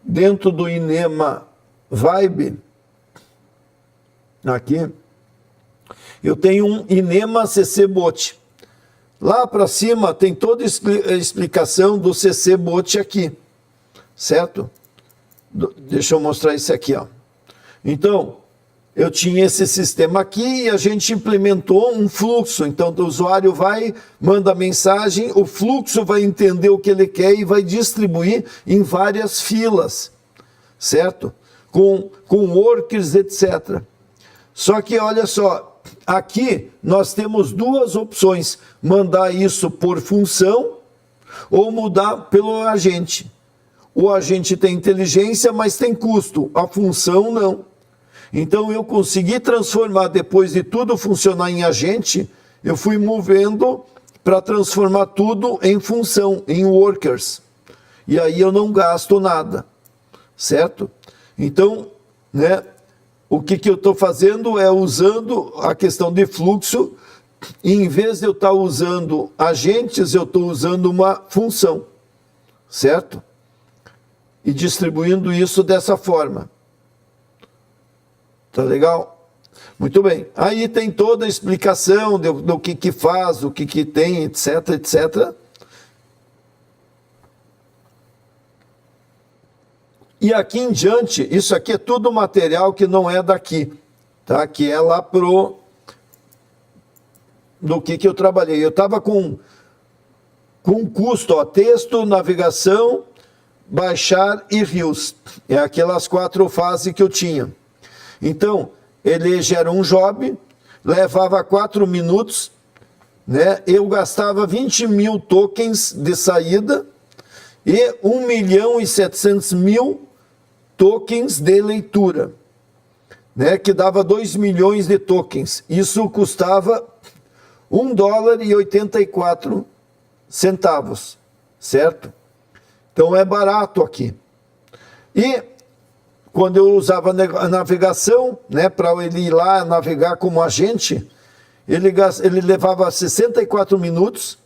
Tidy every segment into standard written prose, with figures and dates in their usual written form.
dentro do Inema Vibe, aqui, eu tenho um Inema CC Bot. Lá para cima tem toda a explicação do CC Bot aqui, certo? Deixa eu mostrar isso aqui, ó. Então, eu tinha esse sistema aqui e a gente implementou um fluxo. Então, o usuário vai, manda mensagem, o fluxo vai entender o que ele quer e vai distribuir em várias filas, certo? Com workers, etc. Só que, olha só, aqui nós temos duas opções: mandar isso por função ou mudar pelo agente. O agente tem inteligência, mas tem custo. A função não. Então eu consegui transformar, depois de tudo funcionar em agente, eu fui movendo para transformar tudo em função, em workers. E aí eu não gasto nada, certo? Então, né, o que eu estou fazendo é usando a questão de fluxo, e em vez de eu estar usando agentes, eu estou usando uma função, certo? E distribuindo isso dessa forma. Tá legal? Muito bem. Aí tem toda a explicação do que faz, o que tem, etc, etc. E aqui em diante, isso aqui é tudo material que não é daqui, tá? Que é lá do que eu trabalhei. Eu estava com custo, ó, texto, navegação, baixar e rios. É aquelas 4 fases que eu tinha. Então, ele gera um job, levava 4 minutos, né? Eu gastava 20 mil tokens de saída e 1.700.000 tokens de leitura, né? Que dava 2 milhões de tokens. Isso custava $1,84, certo? Então é barato aqui. E quando eu usava a navegação, né, para ele ir lá navegar como agente, ele levava 64 minutos,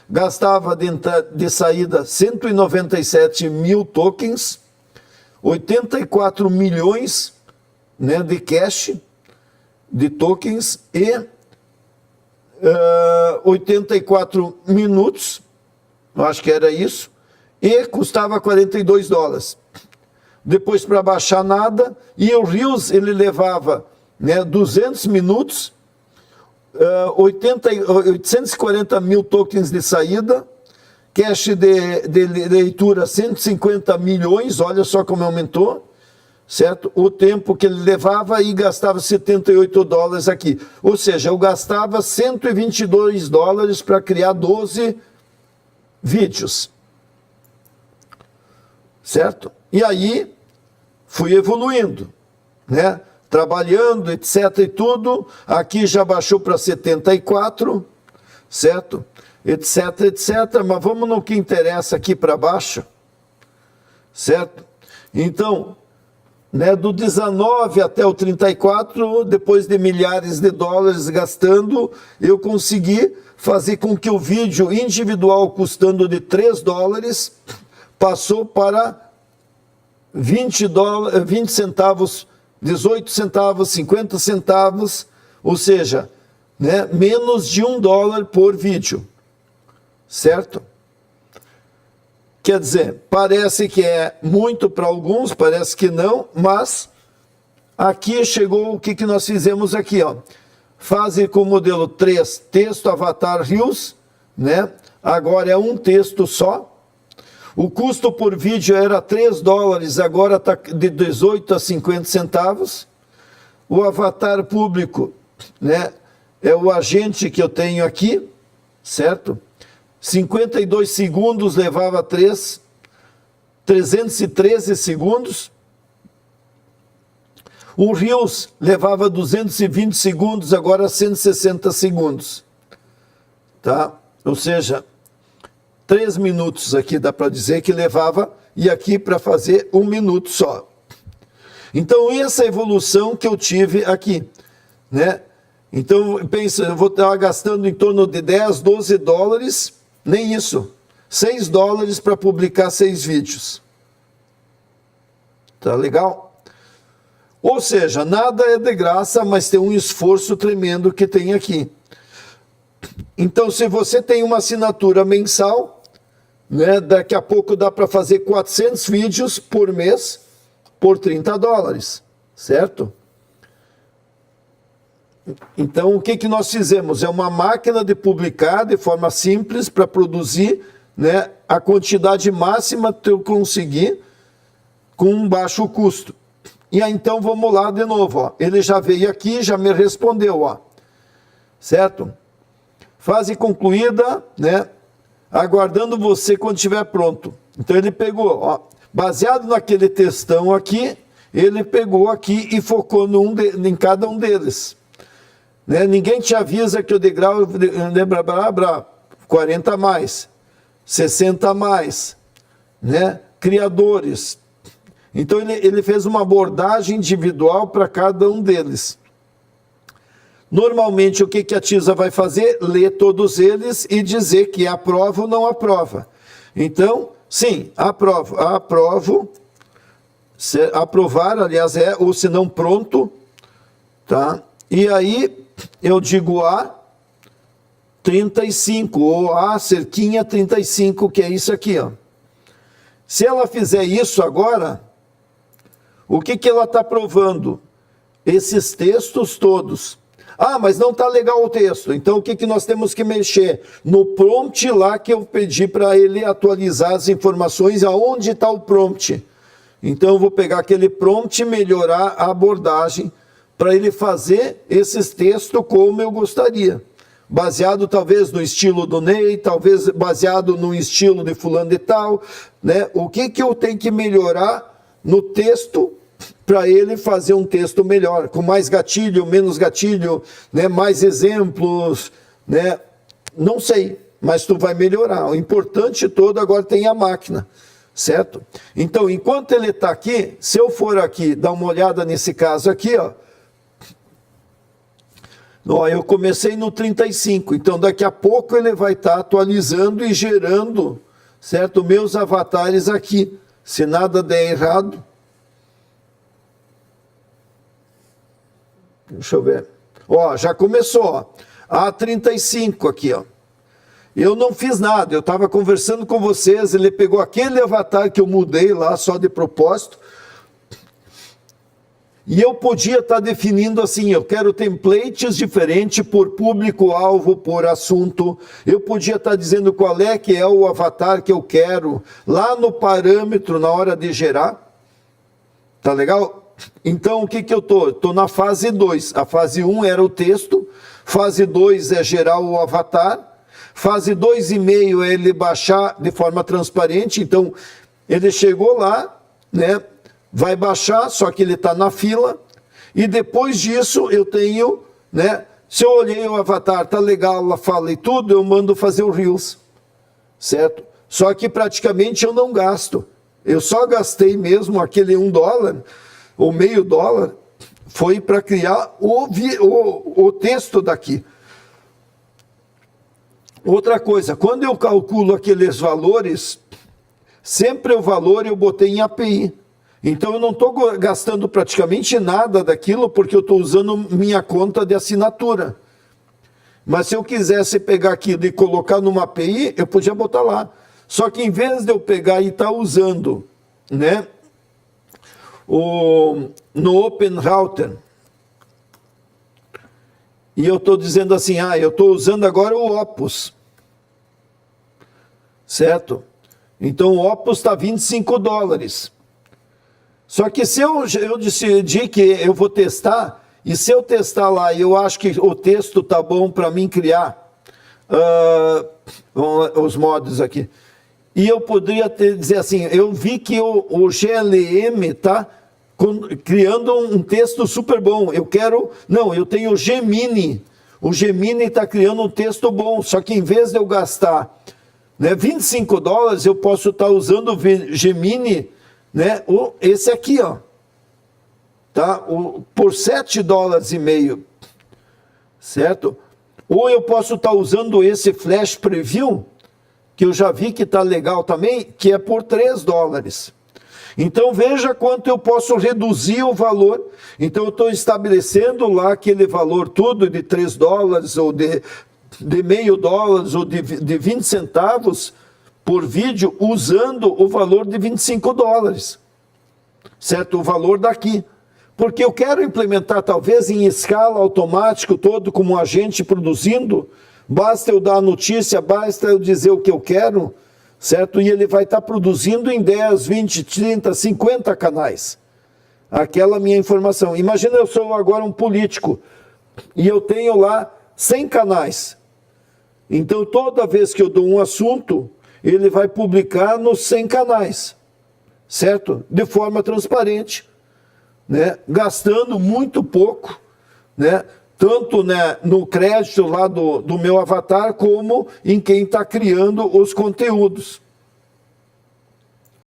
gastava de saída 197 mil tokens, 84 milhões, né, de cash, de tokens, e 84 minutos, eu acho que era isso, e custava $42. Depois, para baixar nada, e o Rios ele levava, né, 200 minutos, 840 mil tokens de saída, cash de leitura 150 milhões, olha só como aumentou, certo? O tempo que ele levava e gastava $78 aqui. Ou seja, eu gastava $122 para criar 12 vídeos, certo? E aí, fui evoluindo, né? Trabalhando, etc. e tudo. Aqui já baixou para 74, certo? Etc, etc. Mas vamos no que interessa aqui para baixo, certo? Então, né, do 19 até o 34, depois de milhares de dólares gastando, eu consegui fazer com que o vídeo individual custando de $3 passou para 20 centavos, 18 centavos, 50 centavos, ou seja, né, menos de $1 por vídeo, certo? Quer dizer, parece que é muito para alguns, parece que não, mas aqui chegou o que nós fizemos aqui, ó. Fase com o modelo 3, texto, avatar, rios, né? Agora é um texto só. O custo por vídeo era $3, agora está de 18 a 50 centavos. O avatar público, né, é o agente que eu tenho aqui, certo? 52 segundos levava 313 segundos. O Reels levava 220 segundos, agora 160 segundos. Tá? Ou seja, 3 minutos aqui dá para dizer que levava, e aqui para fazer 1 minuto só. Então, essa evolução que eu tive aqui, né? Então, pensa, eu vou estar gastando em torno de 10, 12 dólares, nem isso, $6 para publicar 6 vídeos. Tá legal? Ou seja, nada é de graça, mas tem um esforço tremendo que tem aqui. Então, se você tem uma assinatura mensal, né, daqui a pouco dá para fazer 400 vídeos por mês por $30, certo? Então, o que nós fizemos? É uma máquina de publicar de forma simples para produzir, né, a quantidade máxima que eu conseguir com um baixo custo. E aí, então, vamos lá de novo. Ó. Ele já veio aqui, já me respondeu. Ó. Certo? Fase concluída, né? Aguardando você quando estiver pronto. Então, ele pegou, ó, baseado naquele textão aqui, ele pegou aqui e focou em cada um deles. Né? Ninguém te avisa que o degrau é 40 a mais, 60 a mais, né? Criadores. Então ele fez uma abordagem individual para cada um deles. Normalmente o que a TISA vai fazer? Ler todos eles e dizer que aprova ou não aprova. Então, sim, aprovo. Aprovar, aliás, ou se não pronto, tá? E aí eu digo A35, ou A cerquinha 35, que é isso aqui, ó. Se ela fizer isso agora, o que ela está provando? Esses textos todos. Ah, mas não está legal o texto. Então o que nós temos que mexer? No prompt lá que eu pedi para ele atualizar as informações, aonde está o prompt. Então eu vou pegar aquele prompt e melhorar a abordagem para ele fazer esses textos como eu gostaria. Baseado talvez no estilo do Ney, talvez baseado no estilo de fulano de tal, né? O que eu tenho que melhorar no texto para ele fazer um texto melhor, com mais gatilho, menos gatilho, né? Mais exemplos, né? Não sei, mas tu vai melhorar. O importante todo agora tem a máquina, certo? Então, enquanto ele está aqui, se eu for aqui, dar uma olhada nesse caso aqui, ó, eu comecei no 35, então daqui a pouco ele vai estar atualizando e gerando, certo, meus avatares aqui. Se nada der errado, deixa eu ver, ó, já começou, ó, A35 aqui, ó. Eu não fiz nada, eu estava conversando com vocês, ele pegou aquele avatar que eu mudei lá só de propósito, e eu podia estar definindo assim, eu quero templates diferentes por público-alvo, por assunto. Eu podia estar dizendo qual é que é o avatar que eu quero, lá no parâmetro, na hora de gerar. Tá legal? Então, o que eu estou? Estou na fase 2. A fase 1 era o texto, fase 2 é gerar o avatar, fase 2,5 é ele baixar de forma transparente. Então, ele chegou lá, né? Vai baixar, só que ele está na fila, e depois disso eu tenho, né, se eu olhei o avatar, tá legal, ela fala e tudo, eu mando fazer o Reels, certo? Só que praticamente eu não gasto, eu só gastei mesmo aquele $1, ou meio dólar, foi para criar o texto daqui. Outra coisa, quando eu calculo aqueles valores, sempre o valor eu botei em API. Então eu não estou gastando praticamente nada daquilo porque eu estou usando minha conta de assinatura. Mas se eu quisesse pegar aquilo e colocar numa API, eu podia botar lá. Só que em vez de eu pegar e estar usando, né, no OpenRouter, e eu estou dizendo assim, eu estou usando agora o Opus, certo? Então o Opus está $25. Só que se eu decidir que eu vou testar, e se eu testar lá e eu acho que o texto está bom para mim criar os mods aqui, e eu poderia dizer assim, eu vi que o GLM está criando um texto super bom, eu tenho o Gemini está criando um texto bom, só que em vez de eu gastar, né, $25, eu posso estar usando o Gemini, né, esse aqui, ó, tá? Por $7,50, certo? Ou eu posso estar usando esse Flash Preview, que eu já vi que está legal também, que é por $3. Então veja quanto eu posso reduzir o valor. Então eu estou estabelecendo lá aquele valor tudo de $3 ou de meio dólares ou de 20 centavos por vídeo, usando o valor de $25, certo? O valor daqui. Porque eu quero implementar talvez em escala automático todo como um agente produzindo, basta eu dar a notícia, basta eu dizer o que eu quero, certo? E ele vai estar produzindo em 10, 20, 30, 50 canais. Aquela minha informação. Imagina eu sou agora um político e eu tenho lá 100 canais. Então toda vez que eu dou um assunto, ele vai publicar nos 100 canais, certo? De forma transparente, né? Gastando muito pouco, né? Tanto, né, no crédito lá do meu avatar, como em quem está criando os conteúdos.